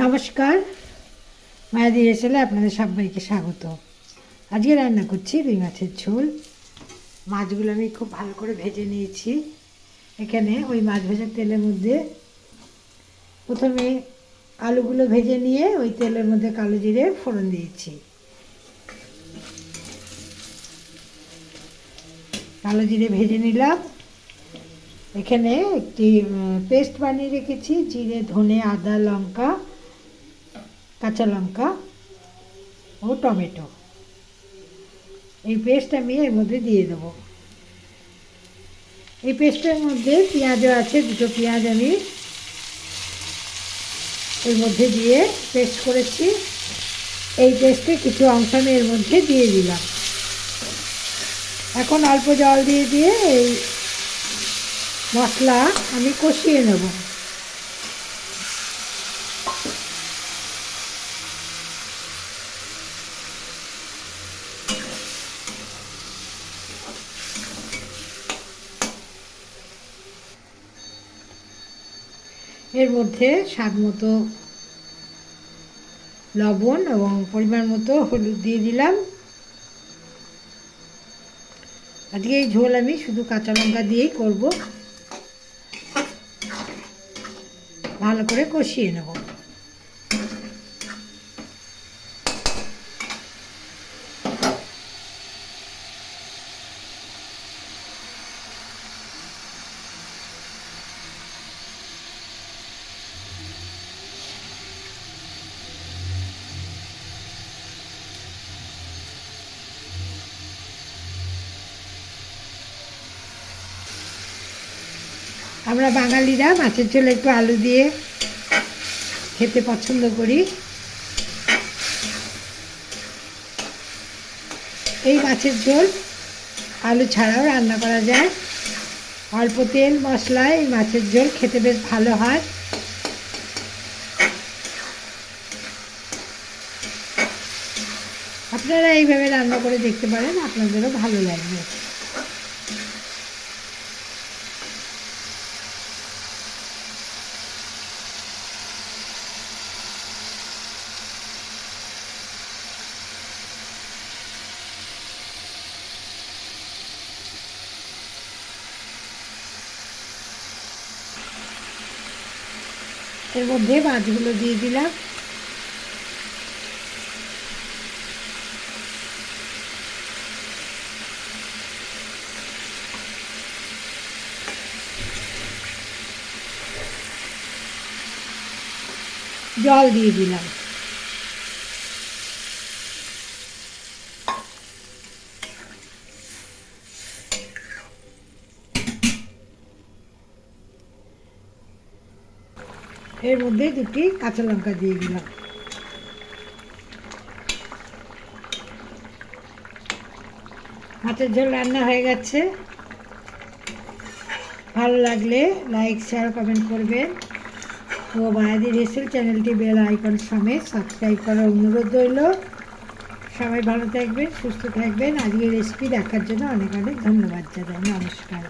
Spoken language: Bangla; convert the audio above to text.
নমস্কার, মায়াদি রেসেলে আপনাদের সবাইকে স্বাগত। আজকে রান্না করছি রুই মাছের ঝোল। মাছগুলো আমি খুব ভালো করে ভেজে নিয়েছি। এখানে ওই মাছ ভাজার তেলের মধ্যে প্রথমে আলুগুলো ভেজে নিয়ে ওই তেলের মধ্যে কালো জিরে ফোড়ন দিয়েছি। কালো জিরে ভেজে নিলাম। এখানে একটি পেস্ট বানিয়ে রেখেছি, জিরে, ধনে, আদা, লঙ্কা, কাঁচা লঙ্কা ও টমেটো। এই পেস্ট আমি এর মধ্যে দিয়ে দেব। এই পেস্টের মধ্যে পেঁয়াজও আছে, দুটো পেঁয়াজ আমি এর মধ্যে দিয়ে পেস্ট করেছি। এই পেস্টে কিছু অংশ আমি এর মধ্যে দিয়ে দিলাম। এখন অল্প জল দিয়ে এই মশলা আমি কষিয়ে নেব। এর মধ্যে স্বাদ মতো লবণ এবং পরিমাণ মতো হলুদ দিয়ে দিলাম। আজকে এই ঝোল আমি শুধু কাঁচা লঙ্কা দিয়েই করব। ভালো করে কষিয়ে নেব। আমরা বাঙালিরা মাছের ঝোলে একটু আলু দিয়ে খেতে পছন্দ করি। এই মাছের ঝোল আলু ছাড়াও রান্না করা যায়। অল্প তেল মশলায় এই মাছের ঝোল খেতে বেশ ভালো হয়। আপনারা এইভাবে রান্না করে দেখতে পারেন, আপনাদেরও ভালো লাগবে। এর মধ্যে মাছগুলো দিয়ে দিলাম। জল দিয়ে দিলাম। এর মধ্যে দুটি কাঁচা লঙ্কা দিয়ে দিলাম। মাছের ঝোল রান্না হয়ে গেছে। ভালো লাগলে লাইক, শেয়ার, কমেন্ট করবেন ও মায়াদি রেসেল চ্যানেলটি বেল আইকন সমেত সাবস্ক্রাইব করার অনুরোধ রইল। সবাই ভালো থাকবেন, সুস্থ থাকবেন। আজকের রেসিপি দেখার জন্য অনেক অনেক ধন্যবাদ জানাই। নমস্কার।